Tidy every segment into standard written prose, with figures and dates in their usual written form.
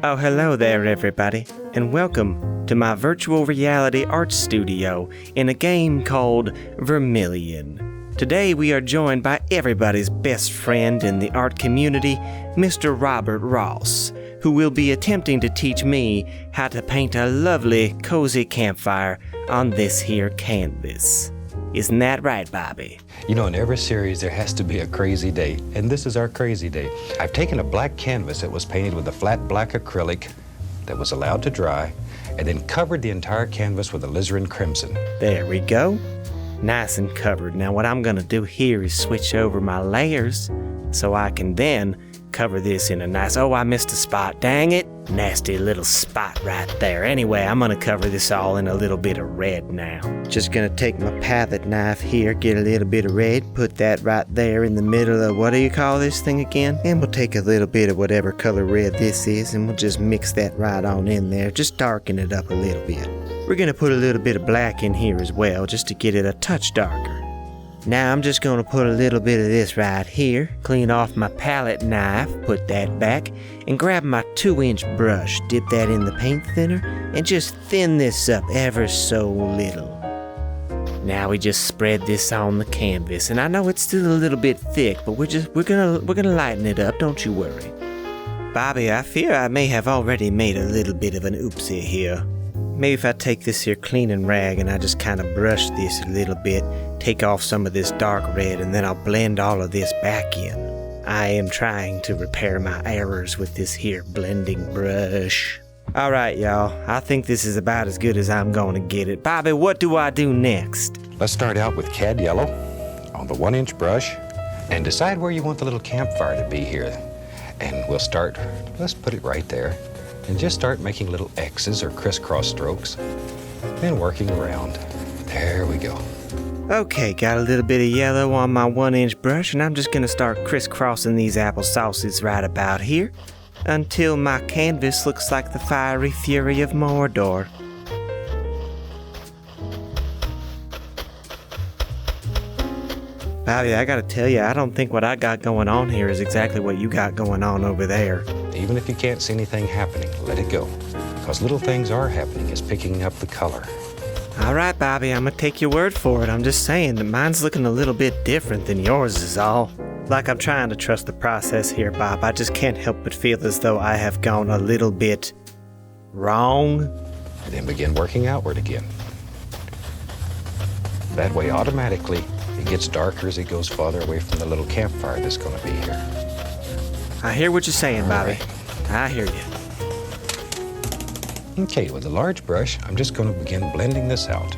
Oh, hello there, everybody, and welcome to my virtual reality art studio in a game called Vermillion. Today we are joined by everybody's best friend in the art community, Mr. Robert Ross, who will be attempting to teach me how to paint a lovely, cozy campfire on this here canvas. Isn't that right, Bobby? You know, in every series there has to be a crazy day, and this is our crazy day. I've taken a black canvas that was painted with a flat black acrylic that was allowed to dry, and then covered the entire canvas with alizarin crimson. There we go. Nice and covered. Now what I'm gonna do here is switch over my layers so I can then cover this in a nice, oh, I missed a spot, dang it. Nasty little spot right there. Anyway, I'm gonna cover this all in a little bit of red now. Just gonna take my palette knife here, get a little bit of red, put that right there in the middle of, what do you call this thing again? And we'll take a little bit of whatever color red this is and we'll just mix that right on in there. Just darken it up a little bit. We're gonna put a little bit of black in here as well, just to get it a touch darker. Now I'm just gonna put a little bit of this right here, clean off my palette knife, put that back, and grab my 2-inch brush, dip that in the paint thinner, and just thin this up ever so little. Now we just spread this on the canvas, and I know it's still a little bit thick, but we're gonna lighten it up, don't you worry. Bobby, I fear I may have already made a little bit of an oopsie here. Maybe if I take this here cleaning rag and I just kind of brush this a little bit, take off some of this dark red, and then I'll blend all of this back in. I am trying to repair my errors with this here blending brush. Alright, y'all, I think this is about as good as I'm gonna get it. Bobby, what do I do next? Let's start out with cad yellow on the 1-inch brush and decide where you want the little campfire to be here. And we'll start, let's put it right there, and just start making little X's or crisscross strokes and working around. There we go. Okay, got a little bit of yellow on my 1-inch brush, and I'm just gonna start crisscrossing these apple sauces right about here until my canvas looks like the fiery fury of Mordor. Bobby, I gotta tell you, I don't think what I got going on here is exactly what you got going on over there. Even if you can't see anything happening, let it go. Because little things are happening, it's picking up the color. All right, Bobby, I'm gonna take your word for it. I'm just saying that mine's looking a little bit different than yours is all. Like I'm trying to trust the process here, Bob. I just can't help but feel as though I have gone a little bit wrong. And then begin working outward again. That way, automatically, it gets darker as it goes farther away from the little campfire that's gonna be here. I hear what you're saying, Bobby. I hear you. Okay, with a large brush, I'm just going to begin blending this out.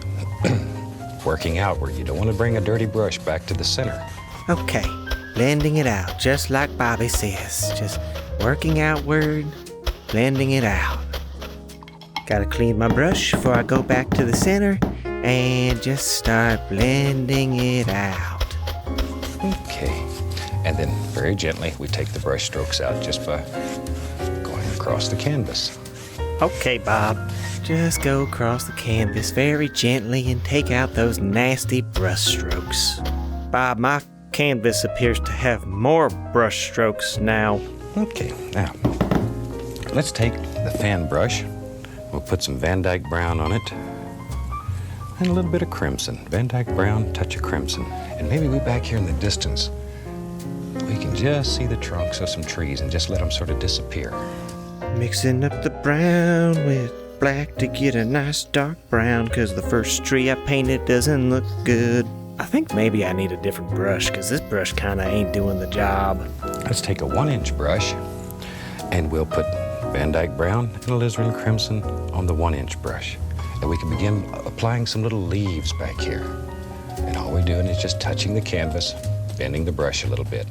Working outward. You don't want to bring a dirty brush back to the center. Okay, blending it out, just like Bobby says. Just working outward, blending it out. Gotta clean my brush before I go back to the center and just start blending it out. Okay, and then very gently we take the brush strokes out just by going across the canvas. Okay, Bob, just go across the canvas very gently and take out those nasty brush strokes. Bob, my canvas appears to have more brush strokes now. Okay, now, let's take the fan brush. We'll put some Van Dyke brown on it and a little bit of crimson. Van Dyke brown, touch of crimson. And maybe way back here in the distance, we can just see the trunks of some trees and just let them sort of disappear. Mixing up the brown with black to get a nice dark brown, cause the first tree I painted doesn't look good. I think maybe I need a different brush, cause this brush kinda ain't doing the job. Let's take a 1-inch brush and we'll put Van Dyke brown and alizarin crimson on the 1-inch brush. And we can begin applying some little leaves back here. And all we're doing is just touching the canvas, bending the brush a little bit.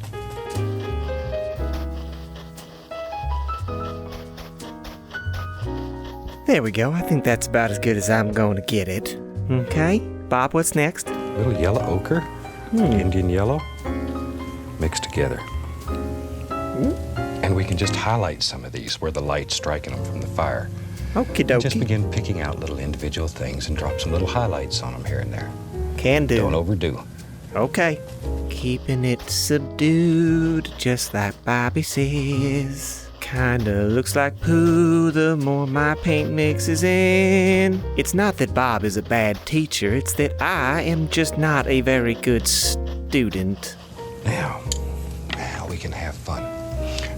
There we go. I think that's about as good as I'm going to get it. Okay, Bob, what's next? A little yellow ochre, Indian yellow, mixed together. And we can just highlight some of these where the light's striking them from the fire. Okie dokie. Just begin picking out little individual things and drop some little highlights on them here and there. Can do. Don't overdo. Okay. Keeping it subdued, just like Bobby says. kinda looks like poo the more my paint mixes in. It's not that Bob is a bad teacher, it's that I am just not a very good student. Now we can have fun.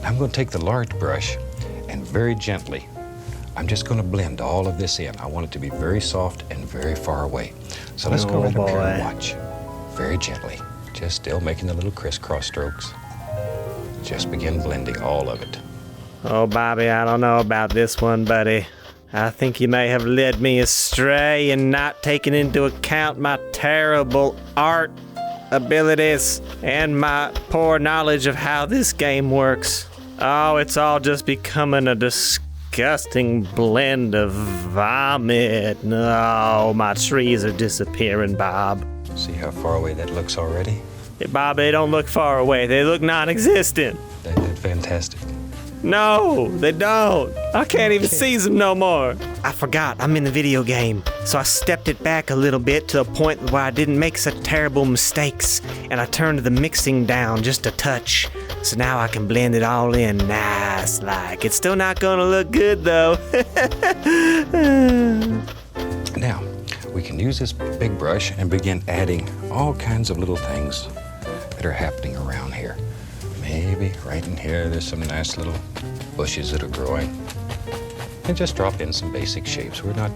I'm going to take the large brush and very gently, I'm just going to blend all of this in. I want it to be very soft and very far away. So let's go right up here and watch. Very gently, just still making the little crisscross strokes. Just begin blending all of it. Oh, Bobby, I don't know about this one, buddy. I think you may have led me astray and not taken into account my terrible art abilities and my poor knowledge of how this game works. Oh, it's all just becoming a disgusting blend of vomit. No, my trees are disappearing, Bob. See how far away that looks already? Hey, Bob, they don't look far away. They look non-existent. That's fantastic. No, they don't. I can't even see them no more. I forgot, I'm in the video game. So I stepped it back a little bit to a point where I didn't make such terrible mistakes. And I turned the mixing down just a touch. So now I can blend it all in nice like. It's still not gonna look good though. Now, we can use this big brush and begin adding all kinds of little things that are happening around here. Maybe right in here, there's some nice little bushes that are growing. And just drop in some basic shapes. We're not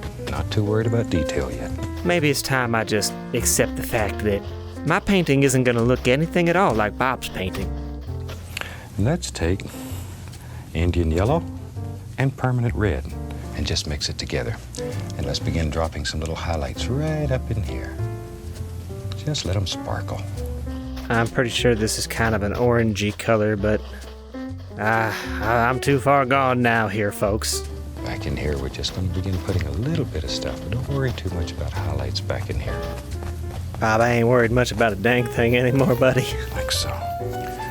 too worried about detail yet. Maybe it's time I just accept the fact that my painting isn't gonna look anything at all like Bob's painting. Let's take Indian yellow and permanent red and just mix it together. And let's begin dropping some little highlights right up in here. Just let them sparkle. I'm pretty sure this is kind of an orangey color, but I'm too far gone now here, folks. Back in here, we're just going to begin putting a little bit of stuff, but don't worry too much about highlights back in here. Bob, I ain't worried much about a dang thing anymore, buddy. Like so.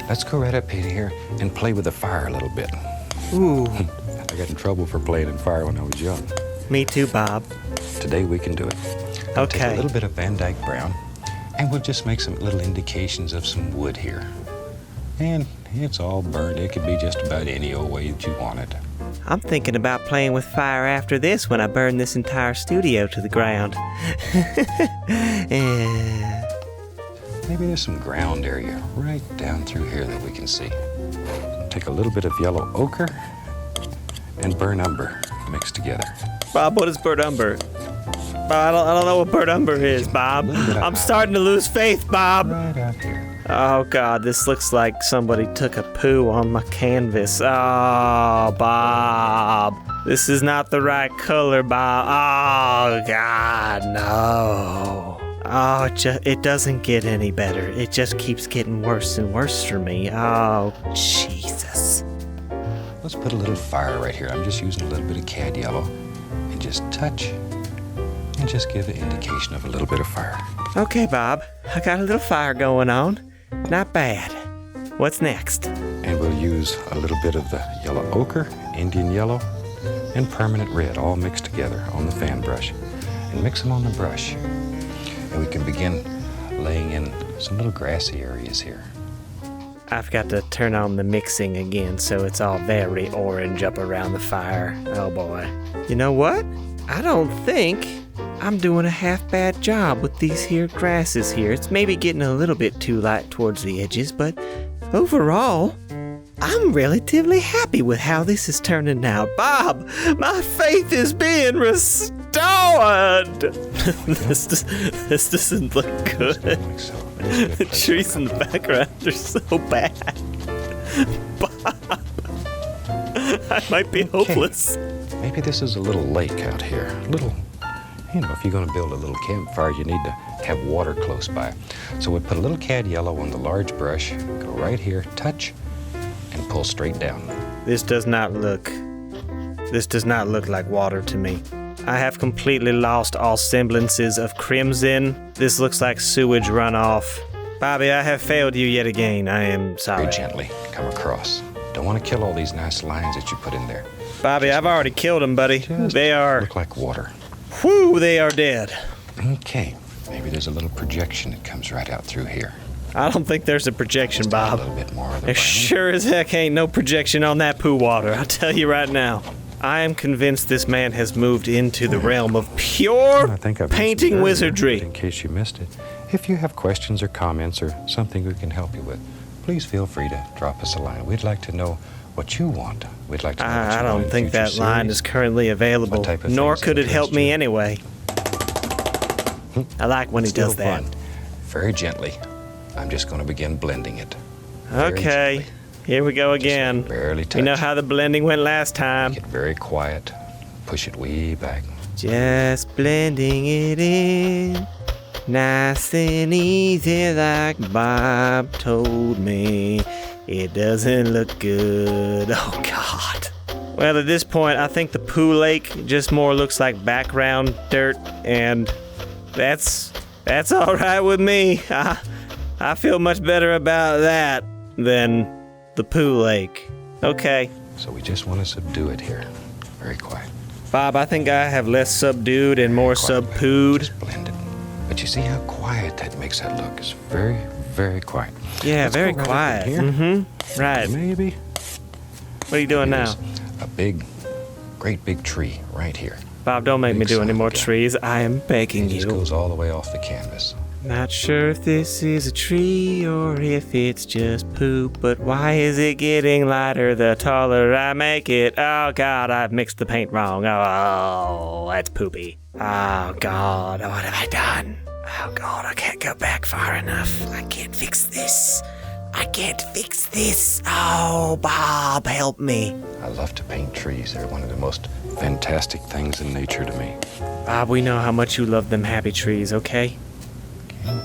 Let's go right up in here and play with the fire a little bit. Ooh. I got in trouble for playing in fire when I was young. Me too, Bob. Today we can do it. Okay. Take a little bit of Van Dyke brown, and we'll just make some little indications of some wood here. And it's all burned. It could be just about any old way that you want it. I'm thinking about playing with fire after this when I burn this entire studio to the ground. Maybe there's some ground area right down through here that we can see. Take a little bit of yellow ochre and burnt umber mixed together. Bob, what is burnt umber? I don't know what burnt umber is, Bob. I'm starting to lose faith, Bob. Right out here. Oh, God, this looks like somebody took a poo on my canvas. Oh, Bob. This is not the right color, Bob. Oh, God, no. Oh, it doesn't get any better. It just keeps getting worse and worse for me. Oh, Jesus. Let's put a little fire right here. I'm just using a little bit of cad yellow and just touch and just give an indication of a little bit of fire. Okay, Bob. I got a little fire going on. Not bad. What's next? And we'll use a little bit of the yellow ochre, Indian yellow, and permanent red all mixed together on the fan brush. And mix them on the brush. And we can begin laying in some little grassy areas here. I've got to turn on the mixing again so it's all very orange up around the fire. Oh boy. You know what? I don't think I'm doing a half bad job with these here grasses here. It's maybe getting a little bit too light towards the edges, but overall, I'm relatively happy with how this is turning out. Bob, my faith is being restored. This doesn't look good. The trees in the background are so bad. Bob, I might be hopeless. Maybe this is a little lake out here. A little, if you're going to build a little campfire, you need to have water close by. So we put a little cad yellow on the large brush, go right here, touch, and pull straight down. This does not look like water to me. I have completely lost all semblances of crimson. This looks like sewage runoff. Bobby, I have failed you yet again. I am sorry. Very gently come across. Don't want to kill all these nice lines that you put in there. Bobby, I've already killed them, buddy. They are... look like water. Whew, they are dead. Okay, maybe there's a little projection that comes right out through here. I don't think there's a projection, Just add Bob. A little bit more of the There brown. sure as heck ain't no projection on that poo water, I'll tell you right now. I am convinced this man has moved into the realm of pure I think I've painting mentioned earlier, wizardry. but in case you missed it, if you have questions or comments or something we can help you with, please feel free to drop us a line. We'd like to know what you want. We'd like to know what you I want don't in think future that line series. is currently available, What type of nor things could it help interest me you? anyway. I like when he Still does that. fun. Very gently. I'm just going to begin blending it. Very Okay, gently. here we go again. Barely touch. We know how the blending went last time. Get very quiet. Push it way back. Just blending it in, nice and easy like Bob told me. It doesn't look good. Oh, God. Well, at this point, I think the poo lake just more looks like background dirt, and that's all right with me. I feel much better about that than the poo lake. Okay. So we just want to subdue it here. Very quiet. Bob, I think I have less subdued and more Quiet. sub-pooed. Just blend it. But you see how quiet that makes that look. It's very, very quiet. Yeah, Let's very go right quiet. up in here. Mm-hmm. Right. Maybe. What are you doing now? There's a big, great big tree right here. Bob, don't make me Big do any solid more guy. trees. I am begging It just you. goes all the way off the canvas. Not sure if this is a tree or if it's just poop, but why is it getting lighter the taller I make it? Oh, God, I've mixed the paint wrong. Oh, that's poopy. Oh, God, what have I done? Oh, God, I can't go back far enough. I can't fix this. I can't fix this. Oh, Bob, help me. I love to paint trees. They're one of the most fantastic things in nature to me. Bob, we know how much you love them happy trees, okay?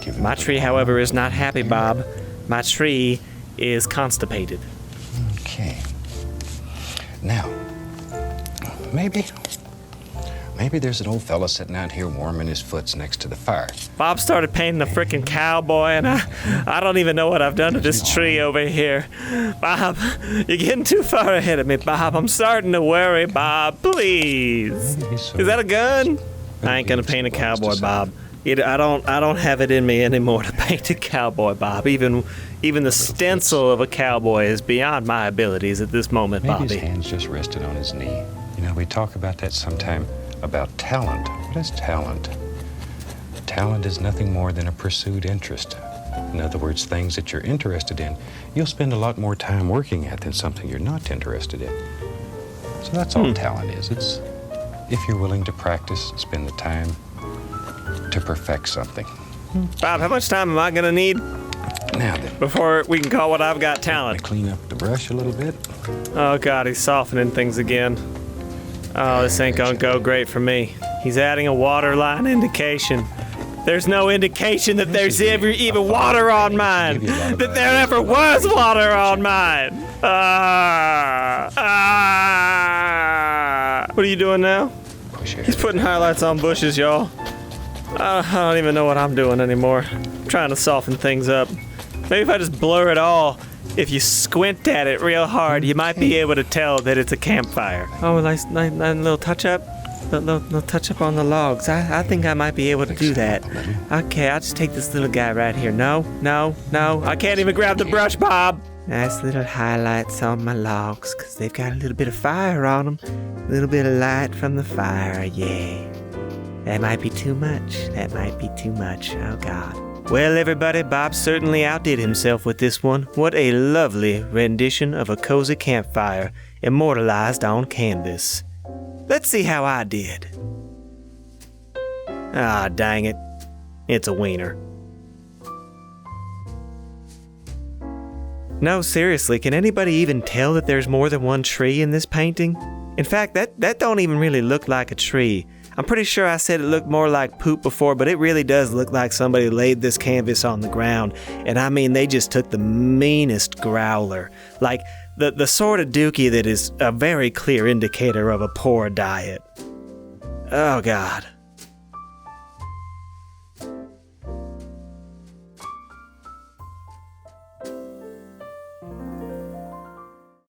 Give them My a tree, little however, more. is not happy, Bob. My tree is constipated. Okay. Now, maybe there's an old fella sitting out here warming his foots next to the fire. Bob started painting a freaking cowboy, and I don't even know what I've done to this tree over here. Bob, you're getting too far ahead of me, Bob. I'm starting to worry, Bob. Please. Maybe so. Is that a gun? I ain't gonna paint a cowboy, Bob. I don't have it in me anymore to paint a cowboy, Bob. Even the stencil of a cowboy is beyond my abilities at this moment, Maybe his Bobby. hand's just rested on his knee. You know, we talk about that sometime, about talent. What is talent? Talent is nothing more than a pursued interest. In other words, things that you're interested in, you'll spend a lot more time working at than something you're not interested in. So that's all talent is. It's if you're willing to practice, spend the time to perfect something. Bob, how much time am I gonna need Now then, before we can call what I've got I talent? clean up the brush a little bit. Oh, God, he's softening things again. Oh, this ain't gonna go great for me. He's adding a waterline indication. There's no indication that there's even water on mine. That there ever was water on mine. What are you doing now? Push it. He's putting highlights on bushes, y'all. I don't even know what I'm doing anymore. I'm trying to soften things up. Maybe if I just blur it all, if you squint at it real hard, you might be able to tell that it's a campfire. Oh, nice little touch-up? Little touch-up on the logs. I think I might be able to do that. Okay, I'll just take this little guy right here. No. I can't even grab the brush, Bob. Nice little highlights on my logs, because they've got a little bit of fire on them. A little bit of light from the fire, yeah. That might be too much. Oh, God. Well, everybody, Bob certainly outdid himself with this one. What a lovely rendition of a cozy campfire, immortalized on canvas. Let's see how I did. Ah, dang it. It's a wiener. No, seriously, can anybody even tell that there's more than one tree in this painting? In fact, that don't even really look like a tree. I'm pretty sure I said it looked more like poop before, but it really does look like somebody laid this canvas on the ground. And I mean, they just took the meanest growler. Like, the sort of dookie that is a very clear indicator of a poor diet. Oh, God.